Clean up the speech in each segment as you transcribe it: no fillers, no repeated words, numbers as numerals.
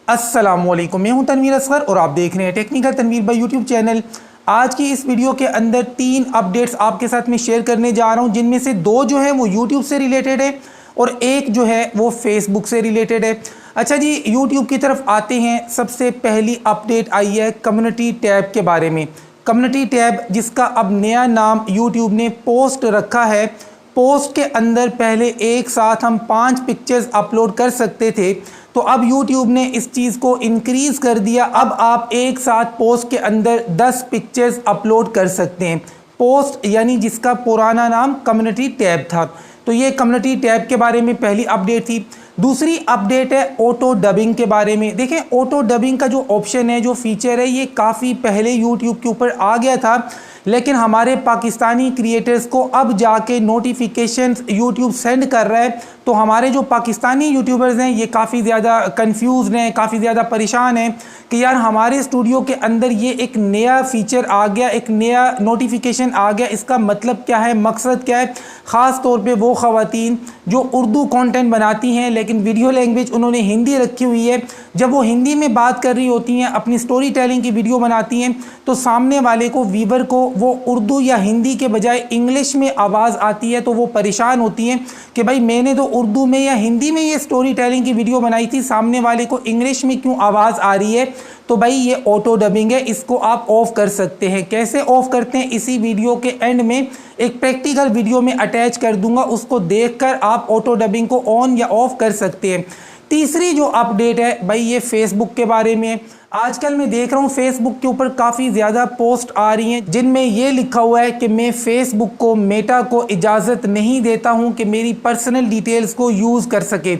अस्सलामुअलैकुम, मैं हूं तनवीर असगर और आप देख रहे हैं technical Tanveer by YouTube channel. आज की इस वीडियो के अंदर 3 अपडेट्स आपके साथ में शेयर करने जा रहा हूं, जिनमें से 2 जो है वो यूट्यूब से रिलेटेड है और एक जो है वो फेसबुक से रिलेटेड है। अच्छा जी, यूट्यूब की तरफ आते हैं। सबसे पहली अपडेट आई है कम्युनिटी टैब के बारे में। कम्युनिटी टैब जिसका अब नया नाम यूट्यूब ने पोस्ट रखा है। पोस्ट के अंदर पहले एक साथ हम 5 पिक्चर्स अपलोड कर सकते थे, तो अब यूट्यूब ने इस चीज़ को इंक्रीज़ कर दिया। अब आप एक साथ पोस्ट के अंदर 10 पिक्चर्स अपलोड कर सकते हैं। पोस्ट यानी जिसका पुराना नाम कम्युनिटी टैब था। तो ये कम्युनिटी टैब के बारे में पहली अपडेट थी। दूसरी अपडेट है ऑटो डबिंग के बारे में। देखें, ऑटो डबिंग का जो ऑप्शन है, जो फीचर है, ये काफ़ी पहले यूट्यूब के ऊपर आ गया था, लेकिन हमारे पाकिस्तानी क्रिएटर्स को अब जाके नोटिफिकेशंस यूट्यूब सेंड कर रहा है। तो हमारे जो पाकिस्तानी यूट्यूबर्स हैं ये काफ़ी ज़्यादा कंफ्यूज हैं, काफ़ी ज़्यादा परेशान हैं कि यार हमारे स्टूडियो के अंदर ये एक नया फीचर आ गया, एक नया नोटिफिकेशन आ गया, इसका मतलब क्या है, मकसद क्या है। ख़ास तौर पे वो ख़वातीन जो उर्दू कंटेंट बनाती हैं लेकिन वीडियो लैंग्वेज उन्होंने हिंदी रखी हुई है, जब वो हिंदी में बात कर रही होती हैं, अपनी स्टोरी टेलिंग की वीडियो बनाती हैं, तो सामने वाले को, वीवर को, वो उर्दू या हिंदी के बजाय इंग्लिश में आवाज़ आती है, तो वो परेशान होती हैं कि भाई मैंने तो उर्दू में या हिंदी में ये स्टोरी टेलिंग की वीडियो बनाई थी, सामने वाले को इंग्लिश में क्यों आवाज़ आ रही है। तो भाई ये ऑटो डबिंग है, इसको आप ऑफ कर सकते हैं। कैसे ऑफ करते हैं, इसी वीडियो के एंड में एक प्रैक्टिकल वीडियो में अटैच कर दूंगा, उसको देखकर आप ऑटो डबिंग को ऑन या ऑफ कर सकते हैं। तीसरी जो अपडेट है भाई, ये फेसबुक के बारे में। आजकल मैं देख रहा हूँ फेसबुक के ऊपर काफ़ी ज़्यादा पोस्ट आ रही हैं जिनमें ये लिखा हुआ है कि मैं फेसबुक को, मेटा को इजाज़त नहीं देता हूँ कि मेरी पर्सनल डिटेल्स को यूज़ कर सके।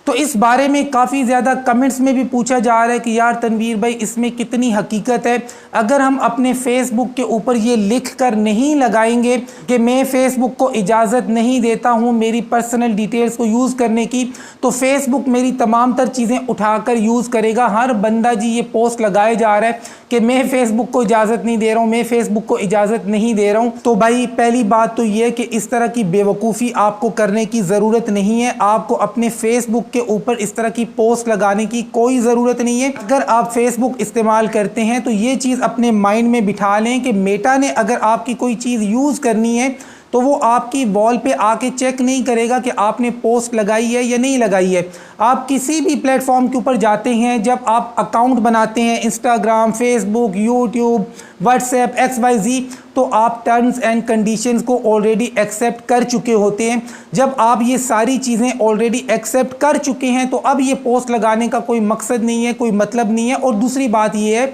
तो इस बारे में काफ़ी ज़्यादा कमेंट्स में भी पूछा जा रहा है कि यार तनवीर भाई, इसमें कितनी हकीकत है। अगर हम अपने फेसबुक के ऊपर ये लिख कर नहीं लगाएंगे कि मैं फेसबुक को इजाज़त नहीं देता हूँ मेरी पर्सनल डिटेल्स को यूज़ करने की, तो फेसबुक मेरी तमाम तर चीज़ें उठाकर यूज़ करेगा। हर बंदा जी ये पोस्ट लगाए जा रहा है कि मैं फेसबुक को इजाज़त नहीं दे रहा हूँ, मैं फेसबुक को इजाज़त नहीं दे रहा हूँ। तो भाई पहली बात तो ये कि इस तरह की बेवकूफ़ी आपको करने की ज़रूरत नहीं है। आपको अपने फेसबुक के ऊपर इस तरह की पोस्ट लगाने की कोई ज़रूरत नहीं है। अगर आप फेसबुक इस्तेमाल करते हैं तो ये चीज़ अपने माइंड में बिठा लें कि मेटा ने अगर आपकी कोई चीज़ यूज़ करनी है तो वो आपकी वॉल पे आके चेक नहीं करेगा कि आपने पोस्ट लगाई है या नहीं लगाई है। आप किसी भी प्लेटफॉर्म के ऊपर जाते हैं, जब आप अकाउंट बनाते हैं, Instagram, Facebook, YouTube, WhatsApp, XYZ, तो आप टर्म्स एंड कंडीशंस को ऑलरेडी एक्सेप्ट कर चुके होते हैं। जब आप ये सारी चीज़ें ऑलरेडी एक्सेप्ट कर चुके हैं तो अब ये पोस्ट लगाने का कोई मकसद नहीं है, कोई मतलब नहीं है। और दूसरी बात ये है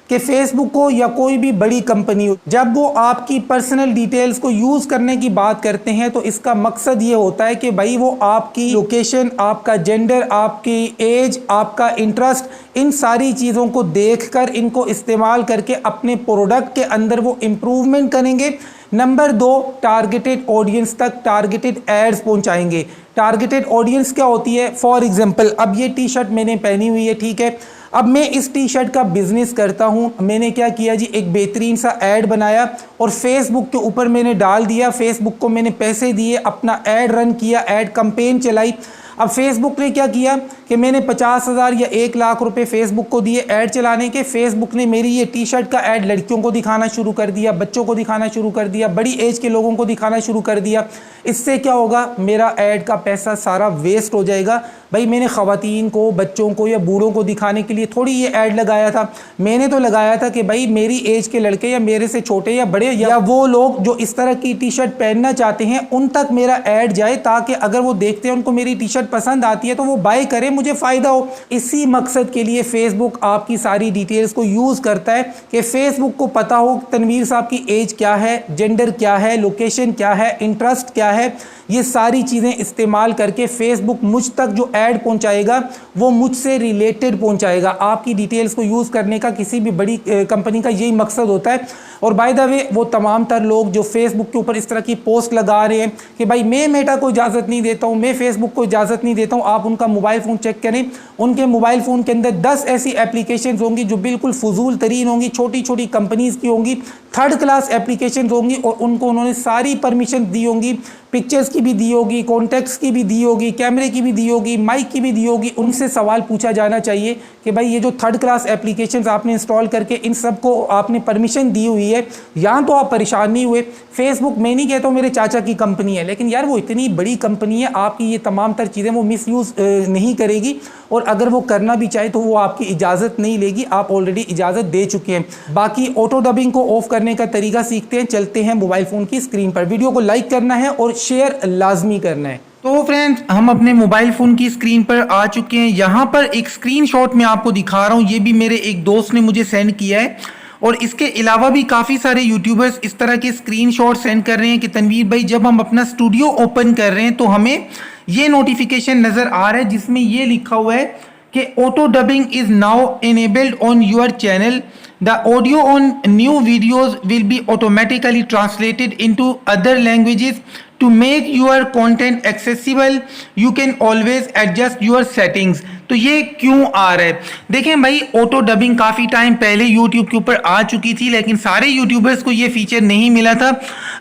कि फेसबुक को या कोई भी बड़ी कंपनी हो, जब वो आपकी पर्सनल डिटेल्स को यूज़ करने की बात करते हैं तो इसका मकसद ये होता है कि भाई वो आपकी लोकेशन, आपका जेंडर, आपकी एज, आपका इंटरेस्ट, इन सारी चीज़ों को देखकर, इनको इस्तेमाल करके अपने प्रोडक्ट के अंदर वो इम्प्रूवमेंट करेंगे। नंबर 2, टारगेटेड ऑडियंस तक टारगेटेड एड्स पहुंचाएंगे। टारगेटेड ऑडियंस क्या होती है? फॉर एग्जांपल, अब ये टी शर्ट मैंने पहनी हुई है, ठीक है। अब मैं इस टी शर्ट का बिजनेस करता हूँ। मैंने क्या किया जी, एक बेहतरीन सा ऐड बनाया और फेसबुक के ऊपर मैंने डाल दिया। फेसबुक को मैंने पैसे दिए, अपना ऐड रन किया, ऐड कैंपेन चलाई। अब फेसबुक ने क्या किया कि मैंने 50,000 या 1 लाख रुपए फेसबुक को दिए ऐड चलाने के। फेसबुक ने मेरी ये टी शर्ट का ऐड लड़कियों को दिखाना शुरू कर दिया, बच्चों को दिखाना शुरू कर दिया, बड़ी एज के लोगों को दिखाना शुरू कर दिया। इससे क्या होगा, मेरा ऐड का पैसा सारा वेस्ट हो जाएगा। भाई मैंने ख़वातीन को, बच्चों को या बूढ़ों को दिखाने के लिए थोड़ी ये ऐड लगाया था। मैंने तो लगाया था कि भाई मेरी एज के लड़के या मेरे से छोटे या बड़े या वो लोग जो इस तरह की टी शर्ट पहनना चाहते हैं, उन तक मेरा ऐड जाए, ताकि अगर वो देखते हैं, उनको मेरी टी शर्ट पसंद आती है तो वो बाय करें, मुझे फ़ायदा हो। इसी मकसद के लिए फेसबुक आपकी सारी डिटेल्स को यूज़ करता है कि फेसबुक को पता हो तनवीर साहब की एज क्या है, जेंडर क्या है, लोकेशन क्या है, इंटरेस्ट क्या है। ये सारी चीज़ें इस्तेमाल करके फेसबुक मुझ तक जो ऐड पहुंचाएगा वो मुझसे रिलेटेड पहुंचाएगा। आपकी डिटेल्स को यूज़ करने का किसी भी बड़ी कंपनी का यही मकसद होता है। और बाय द वे वो तमाम तर लोग जो फेसबुक के ऊपर इस तरह की पोस्ट लगा रहे हैं कि भाई मैं मेटा को इजाज़त नहीं देता हूँ, मैं फेसबुक को इजाज़त नहीं देता हूँ, आप उनका मोबाइल फ़ोन चेक करें, उनके मोबाइल फ़ोन के अंदर 10 ऐसी एप्लीकेशन होंगी जो बिल्कुल फजूल तरीन होंगी, छोटी छोटी कंपनीज़ की होंगी, थर्ड क्लास एप्लीकेशन होंगी और उनको उन्होंने सारी परमिशन दी होंगी, पिक्चर्स की भी दी होगी, कॉन्टैक्ट्स की भी दी होगी, कैमरे की भी दी होगी, माइक की भी दी होगी। उनसे सवाल पूछा जाना चाहिए कि भाई ये जो थर्ड क्लास एप्लीकेशंस आपने इंस्टॉल करके इन सब को आपने परमिशन दी हुई है, यहाँ तो आप परेशान नहीं हुए। फेसबुक मैं नहीं कहता हूँ मेरे चाचा की कंपनी है, लेकिन यार वो इतनी बड़ी कंपनी है, आपकी ये तमाम तर चीज़ें वो मिसयूज़ नहीं करेगी और अगर वो करना भी चाहे तो वो आपकी इजाज़त नहीं लेगी, आप ऑलरेडी इजाज़त दे चुके हैं। बाकी ऑटो डबिंग को ऑफ करने का तरीका सीखते हैं, चलते हैं मोबाइल फ़ोन की स्क्रीन पर। वीडियो को लाइक करना है और शेयर लाजमी करना है। तो फ्रेंड्स हम अपने मोबाइल फ़ोन की स्क्रीन पर आ चुके हैं। यहाँ पर एक स्क्रीनशॉट मैं आपको दिखा रहा हूँ, ये भी मेरे एक दोस्त ने मुझे सेंड किया है और इसके अलावा भी काफ़ी सारे यूट्यूबर्स इस तरह के स्क्रीनशॉट सेंड कर रहे हैं कि तनवीर भाई जब हम अपना स्टूडियो ओपन कर रहे हैं तो हमें ये नोटिफिकेशन नज़र आ रहा है जिसमें ये लिखा हुआ है कि auto dubbing is now enabled on your channel. The audio on new videos will be automatically translated into other languages. To make your content accessible, you can always adjust your settings. तो ये क्यों आ रहा है? देखें भाई, auto dubbing काफ़ी time पहले YouTube के ऊपर आ चुकी थी, लेकिन सारे यूट्यूबर्स को ये फीचर नहीं मिला था।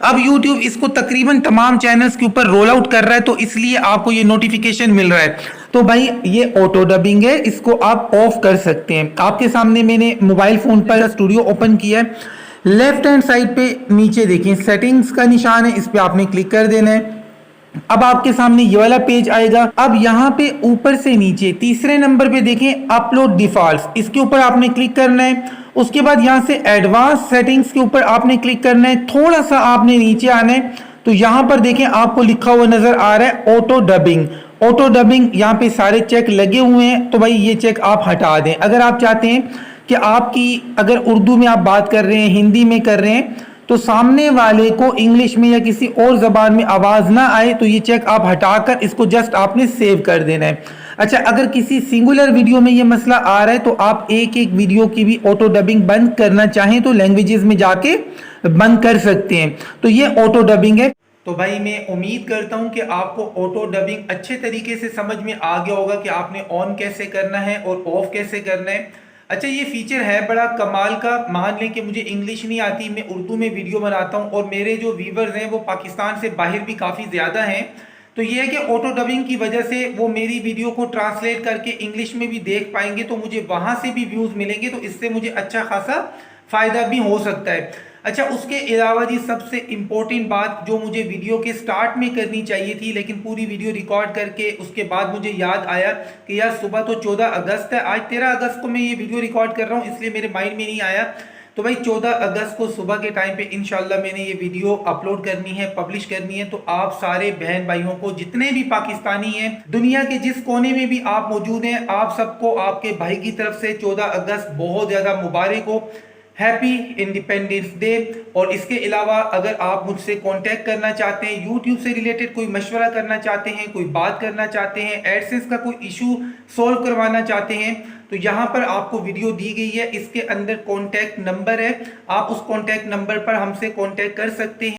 अब यूट्यूब इसको तकरीबन तमाम चैनल्स के ऊपर रोल आउट कर रहा है, तो इसलिए आपको ये नोटिफिकेशन मिल रहा है। तो भाई ये ऑटो डबिंग है, इसको आप ऑफ कर सकते हैं। आपके सामने मैंने मोबाइल फ़ोन पर स्टूडियो ओपन किया है, लेफ्ट हैंड साइड पे नीचे देखिए सेटिंग्स का निशान है, इस पे आपने क्लिक कर देना है। अब आपके सामने ये वाला पेज आएगा। अब यहाँ पे ऊपर से नीचे तीसरे नंबर पे देखें अपलोड डिफॉल्ट्स, इसके ऊपर आपने क्लिक करना है। उसके बाद यहाँ से एडवांस सेटिंग्स के ऊपर आपने क्लिक करना है। थोड़ा सा आपने नीचे आना है तो यहाँ पर देखें आपको लिखा हुआ नजर आ रहा है ऑटो डबिंग। ऑटो डबिंग यहाँ पे सारे चेक लगे हुए हैं, तो भाई ये चेक आप हटा दें। अगर आप चाहते हैं कि आपकी अगर उर्दू में आप बात कर रहे हैं, हिंदी में कर रहे हैं, तो सामने वाले को इंग्लिश में या किसी और ज़बान में आवाज़ ना आए, तो ये चेक आप हटाकर इसको जस्ट आपने सेव कर देना है। अच्छा, अगर किसी सिंगुलर वीडियो में ये मसला आ रहा है तो आप एक एक वीडियो की भी ऑटो डबिंग बंद करना चाहें तो लैंग्वेजेस में जाके बंद कर सकते हैं। तो ये ऑटो डबिंग है। तो भाई मैं उम्मीद करता हूं कि आपको ऑटो डबिंग अच्छे तरीके से समझ में आ गया होगा कि आपने ऑन कैसे करना है और ऑफ कैसे करना है। अच्छा, ये फीचर है बड़ा कमाल का। मान लें कि मुझे इंग्लिश नहीं आती, मैं उर्दू में वीडियो बनाता हूं और मेरे जो व्यूवर्स हैं वो पाकिस्तान से बाहर भी काफ़ी ज़्यादा हैं, तो ये है कि ऑटो डबिंग की वजह से वो मेरी वीडियो को ट्रांसलेट करके इंग्लिश में भी देख पाएंगे, तो मुझे वहाँ से भी व्यूज़ मिलेंगे, तो इससे मुझे अच्छा खासा फ़ायदा भी हो सकता है। अच्छा, उसके अलावा जी सबसे इम्पोर्टेंट बात जो मुझे वीडियो के स्टार्ट में करनी चाहिए थी, लेकिन पूरी वीडियो रिकॉर्ड करके उसके बाद मुझे याद आया कि यार सुबह तो 14 अगस्त है, आज 13 अगस्त को मैं ये वीडियो रिकॉर्ड कर रहा हूँ, इसलिए मेरे माइंड में नहीं आया। तो भाई 14 अगस्त को सुबह के टाइम पे इंशाल्लाह मैंने ये वीडियो अपलोड करनी है, पब्लिश करनी है। तो आप सारे बहन भाइयों को, जितने भी पाकिस्तानी हैं, दुनिया के जिस कोने में भी आप मौजूद हैं, आप सबको आपके भाई की तरफ से 14 अगस्त बहुत ज़्यादा मुबारक हो, हैप्पी इंडिपेंडेंस डे। और इसके अलावा अगर आप मुझसे कांटेक्ट करना चाहते हैं, यूट्यूब से रिलेटेड कोई मशवरा करना चाहते हैं, कोई बात करना चाहते हैं, एडसेंस का कोई इशू सॉल्व करवाना चाहते हैं, तो यहाँ पर आपको वीडियो दी गई है, इसके अंदर कांटेक्ट नंबर है, आप उस कांटेक्ट नंबर पर हमसे कांटेक्ट कर सकते हैं।